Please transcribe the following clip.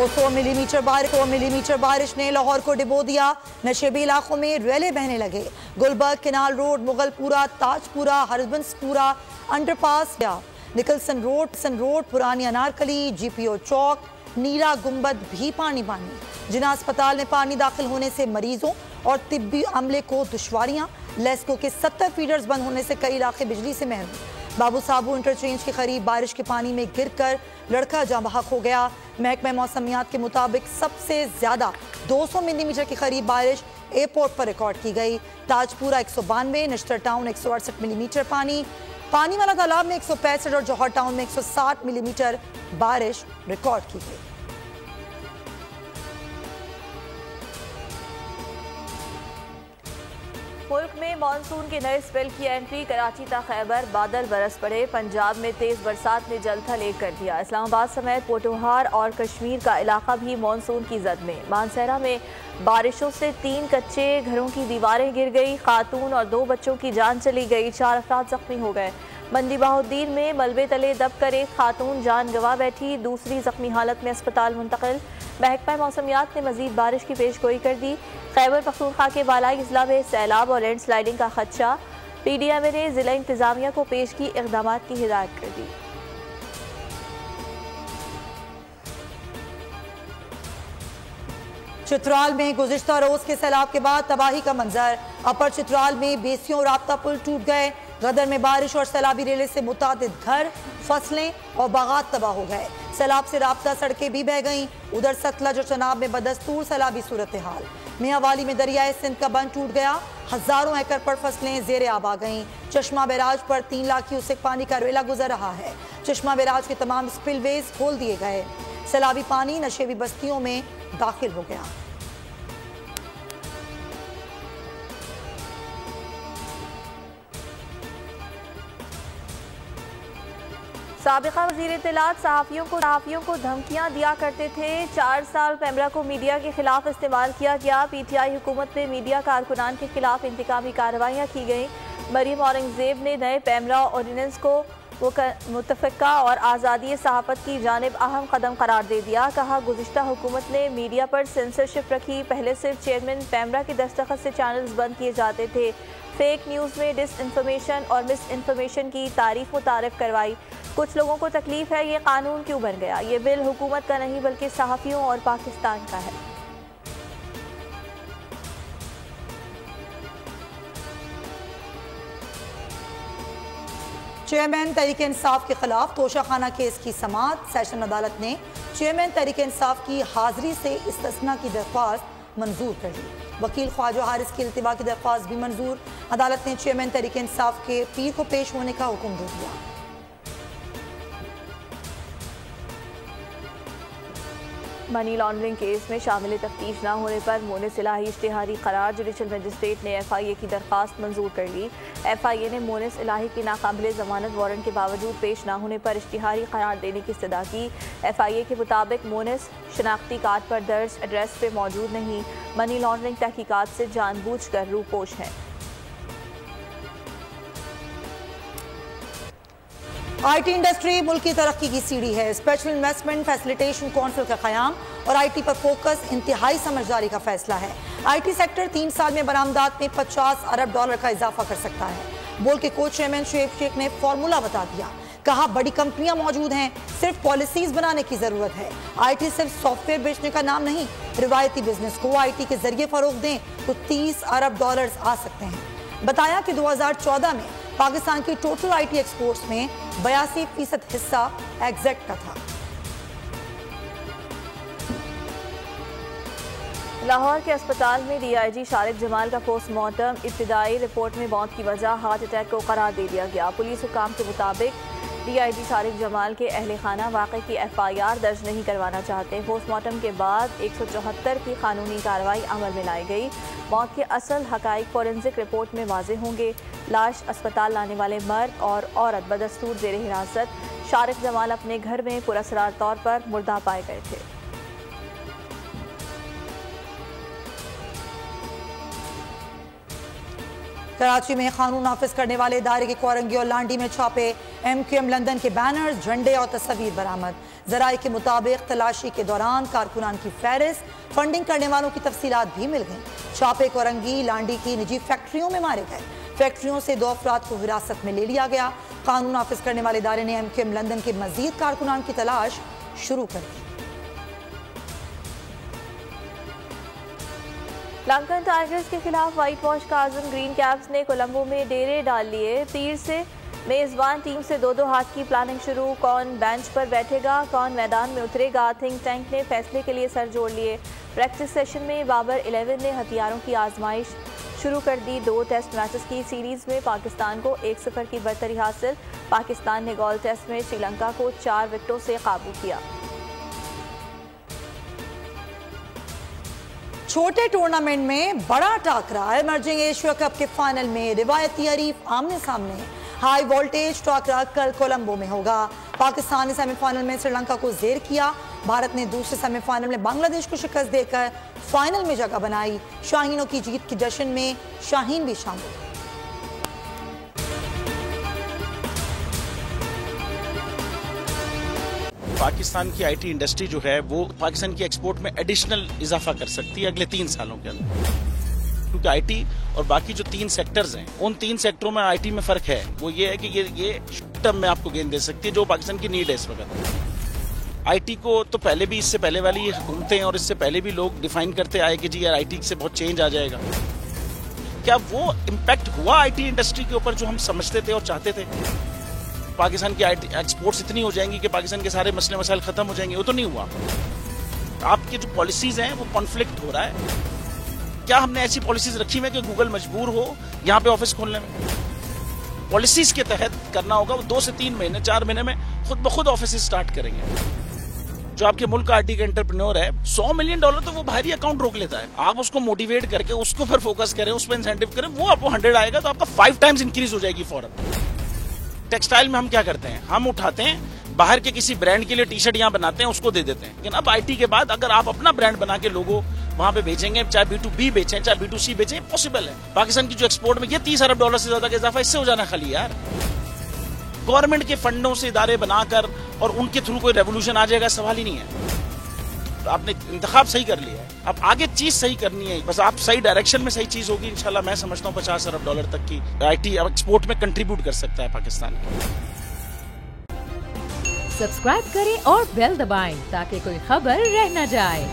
200 millimetre बारिश ने लाहौर को डिबो दिया। नशेबी इलाकों में रेले बहने लगे। Gulberg, canal road, Mughalpura, Tajpura, Harbanspura, underpass, Nicholson road, पुरानी अनारकली, GPO चौक, नीरा गुंबद भी पानी। जिना अस्पताल में पानी दाखिल होने से मरीजों और तिब्बी अमले को दुश्वारियां। लेस्को के 70 फीडर्स बंद होने से कई इलाके बिजली से महरूम। बाबू साबू इंटरचेंज के करीब बारिश के पानी में गिरकर लड़का जाँ बहक हो गया। महकमा मौसमियात के मुताबिक सबसे ज्यादा 200 मिलीमीटर के करीब बारिश एयरपोर्ट पर रिकॉर्ड की गई। ताजपुरा 192, नश्तर टाउन 168 मिलीमीटर पानी वाला तालाब में 165 और जौहर टाउन में 160 मिलीमीटर बारिश रिकॉर्ड की गई। मुल्क में मानसून के नए स्पेल की एंट्री। कराची तक खैबर बादल बरस पड़े। पंजाब में तेज बरसात ने जलथल एक कर दिया। इस्लामाबाद समेत पोटोहार और कश्मीर का इलाका भी मानसून की जद में। मानसहरा में बारिशों से 3 कच्चे घरों की दीवारें गिर गई। खातून और 2 बच्चों की जान चली गई। 4 अफराद जख्मी हो गए। मंदी बहाउद्दीन में मलबे तले दब कर एक खातून जान गंवा बैठी, दूसरी जख्मी हालत में अस्पताल मुंतकिल। महकमा मौसमियात ने मजीद बारिश की पेशगोई कर दी। खैबर पख्तूनख्वा के बालाई अजला में सैलाब और लैंड स्लाइडिंग का खदशा। PDMA ने जिला इंतजामिया को पेश की इकदाम की हिदायत कर दी। चित्राल में गुज़िश्ता रोज के सैलाब के बाद तबाही का मंजर। अपर चित्राल में बेसियों राब्ता पुल टूट गए। गदर में बारिश और सैलाबी रेले से मुतादिद घर, फसलें और बागात तबाह हो गए। सैलाब से राब्ता सड़कें भी बह गईं। उधर सतलज और चनाब में बदस्तूर सैलाबी सूरत हाल। मियांवाली में दरियाए सिंध का बंद टूट गया। हजारों एकड़ पर फसलें जेर आब आ गईं। चश्मा बैराज पर 3 लाख क्यूसेक पानी का रेला गुजर रहा है। चश्मा बैराज के तमाम स्पिलवेज खोल दिए गए। सैलाबी पानी नशेबी बस्तियों में दाखिल हो गया। साबिका वज़ीर इत्तलात सहाफ़ियों को धमकियां दिया करते थे। 4 साल पैमरा को मीडिया के खिलाफ इस्तेमाल किया गया। PTI हुकूमत में मीडिया कारकुनान के खिलाफ इंतकामी कार्रवाइयाँ की गईं। मरीम औरंगजेब ने नए पैमरा ऑर्डिनेंस को मुतफ़िका और आज़ादी सहाफ़त की जानिब अहम कदम करार दे दिया। कहा, गुज़िश्ता हुकूमत ने मीडिया पर सेंसरशिप रखी। पहले सिर्फ चेयरमैन पैमरा की दस्तखत से चैनल्स बंद किए जाते थे। फेक न्यूज़ में डिस इंफॉर्मेशन और मिस इन्फॉर्मेशन की तारीफ मुतारिफ करवाई। कुछ लोगों को तकलीफ है ये कानून क्यों बन गया। ये बिल हुकूमत का नहीं बल्कि सहाफ़ियों और पाकिस्तान का है। चेयरमैन तहरीक इंसाफ के खिलाफ तोशाखाना केस की समाअत। सेशन अदालत ने चेयरमैन तहरीक इंसाफ की हाजिरी से इस्तिस्ना की दरख्वास्त मंजूर कर ली। वकील ख्वाजा हारिस की इल्तिवा की दरख्वास्त भी मंजूर। अदालत ने चेयरमैन तहरीक इंसाफ के पीर को पेश होने का हुक्म दे दिया। मनी लॉन्ड्रिंग केस में शामिल तफ्तीश न होने पर मोनिस इलाही इश्तिहारी करार। जुडिशल मजिस्ट्रेट ने FIA की दरख्वास्त मंजूर कर ली। FIA ने मोनिस इलाही की नाकाबिल ज़मानत वारंट के बावजूद पेश न होने पर इश्तिहारी करार देने की इस्तदा की। FIA के मुताबिक मोनिस शनाख्ती कार्ड पर दर्ज एड्रेस पे मौजूद नहीं। मनी लॉन्ड्रिंग तहकीकात से जानबूझकर रूपोश हैं। IT इंडस्ट्री मुल्क की तरक्की की सीढ़ी है। स्पेशल इन्वेस्टमेंट फैसिलिटेशन काउंसिल का क़याम और IT पर फोकस इंतहाई समझदारी का फैसला है। IT सेक्टर 3 साल में बरामदात में $50 अरब का इजाफा कर सकता है। बोल के को चेयरमैन शुएब शेख ने फॉर्मूला बता दिया। कहा, बड़ी कंपनियां मौजूद हैं, सिर्फ पॉलिसीज बनाने की जरूरत है। IT सिर्फ सॉफ्टवेयर बेचने का नाम नहीं। रिवायती बिजनेस को IT के जरिए फरोग दें तो $30 अरब आ सकते हैं। बताया कि 2014 में पाकिस्तान की टोटल IT एक्सपोर्ट्स में 82% हिस्सा एग्जैक्ट का था। लाहौर के अस्पताल में DIG शारिक जमाल का पोस्टमार्टम। इब्तिदाई रिपोर्ट में मौत की वजह हार्ट अटैक को करार दे दिया गया। पुलिस हुकाम के मुताबिक DIG शारिक जमाल के अहले खाना वाक़े की FIR दर्ज नहीं करवाना चाहते। पोस्टमार्टम के बाद 174 की कानूनी कार्रवाई अमल में लाई गई। मौत के असल हक़ाइक़ फोरेंसिक रिपोर्ट में वाज़े होंगे। लाश अस्पताल लाने वाले मर्द और औरत बदस्तूर ज़ेर हिरासत। शारिक जमाल अपने घर में पुरअसरार तौर पर मुर्दा पाए गए थे। कराची में कानून नाफिज करने वाले इदारे के कोरंगी और लांडी में छापे। MQM लंदन के बैनर्स, झंडे और तस्वीर बरामद। जराये के मुताबिक तलाशी के दौरान कारकुनान की फहरिस्त, फंडिंग करने वालों की तफसीलात भी मिल गई। छापे कोरंगी लांडी की निजी फैक्ट्रियों में मारे गए। फैक्ट्रियों से 2 अफराद को हिरासत में ले लिया गया। कानून नाफिज करने वाले इदारे ने MQM लंदन के मजीद कारकुनान की तलाश शुरू कर दी। लंकन टाइगर्स के खिलाफ व्हाइट वॉश का आजम ग्रीन कैप्स ने कोलंबो में डेरे डाल लिए। पीर से मेजबान टीम से 2-2 हाथ की प्लानिंग शुरू। कौन बेंच पर बैठेगा, कौन मैदान में उतरेगा, थिंक टैंक ने फैसले के लिए सर जोड़ लिए। प्रैक्टिस सेशन में बाबर 11 ने हथियारों की आजमाइश शुरू कर दी। 2 टेस्ट मैचेस की सीरीज में पाकिस्तान को 1-0 की बढ़तरी हासिल। पाकिस्तान ने गोल्ड टेस्ट में श्रीलंका को 4 विकेटों से काबू किया। छोटे टूर्नामेंट में बड़ा टाकरा। इमर्जिंग एशिया कप के फाइनल में रिवायती हरीफ आमने सामने। हाई वोल्टेज टाकरा कल कोलंबो में होगा। पाकिस्तान ने सेमीफाइनल में श्रीलंका को जेर किया। भारत ने दूसरे सेमीफाइनल में बांग्लादेश को शिकस्त देकर फाइनल में जगह बनाई। शाहीनों की जीत के जश्न में शाहीन भी शामिल। पाकिस्तान की आईटी इंडस्ट्री जो है वो पाकिस्तान की एक्सपोर्ट में एडिशनल इजाफा कर सकती है अगले 3 सालों के अंदर, क्योंकि आईटी और बाकी जो 3 सेक्टर्स हैं उन 3 सेक्टरों में आईटी में फर्क है। वो ये है कि ये शॉर्ट टर्म में आपको गेन दे सकती है जो पाकिस्तान की नीड है इस वक्त। आईटी को तो पहले भी, इससे पहले वाली हुकूमतें और इससे पहले भी लोग डिफाइन करते आए कि जी यार आईटी से बहुत चेंज आ जाएगा। क्या वो इम्पैक्ट हुआ आईटी इंडस्ट्री के ऊपर जो हम समझते थे और चाहते थे? पाकिस्तान की आईटी एक्सपोर्ट्स इतनी हो जाएंगी कि पाकिस्तान के सारे मसले मसाइल खत्म हो जाएंगे? वो तो नहीं हुआ। आपके जो पॉलिसीज हैं वो कॉन्फ्लिक्ट हो रहा है। क्या हमने ऐसी पॉलिसीज रखी हुई है कि गूगल मजबूर हो यहाँ पे ऑफिस खोलने में? पॉलिसीज के तहत करना होगा। वो 2 से 3 महीने 4 महीने में खुद ब खुद ऑफिस स्टार्ट करेंगे। जो आपके मुल्क का आईटी का एंटरप्रेन्योर है, $100 मिलियन तो वो बाहरी अकाउंट रोक लेता है। आप उसको मोटिवेट करके उसको पर फोकस करें, उस पर इंसेंटिव करें, वो आपको 100 आएगा तो आपका 5 टाइम्स इंक्रीज हो जाएगी फौरन। टेक्सटाइल में हम क्या करते हैं, हम उठाते हैं बाहर के किसी ब्रांड के लिए टी-शर्ट यहाँ बनाते हैं, उसको दे देते हैं। लेकिन अब आईटी के बाद अगर आप अपना ब्रांड बना के लोगो वहां पे बेचेंगे, चाहे B2B बेचें चाहे B2C बेचें, पॉसिबल है। पाकिस्तान की जो एक्सपोर्ट में ये $30 अरब से ज्यादा का इजाफा इससे हो जाना खाली यार। गवर्नमेंट के फंडों से इदारे बनाकर और उनके थ्रू कोई रेवोल्यूशन आ जाएगा, सवाल ही नहीं है। तो आपने इंतखाब सही कर लिया है, अब आगे चीज सही करनी है। बस आप सही डायरेक्शन में सही चीज होगी इंशाल्लाह। मैं समझता हूँ $50 अरब तक की आईटी अब एक्सपोर्ट में कंट्रीब्यूट कर सकता है पाकिस्तान। सब्सक्राइब करें और बेल दबाएं ताकि कोई खबर रह न जाए।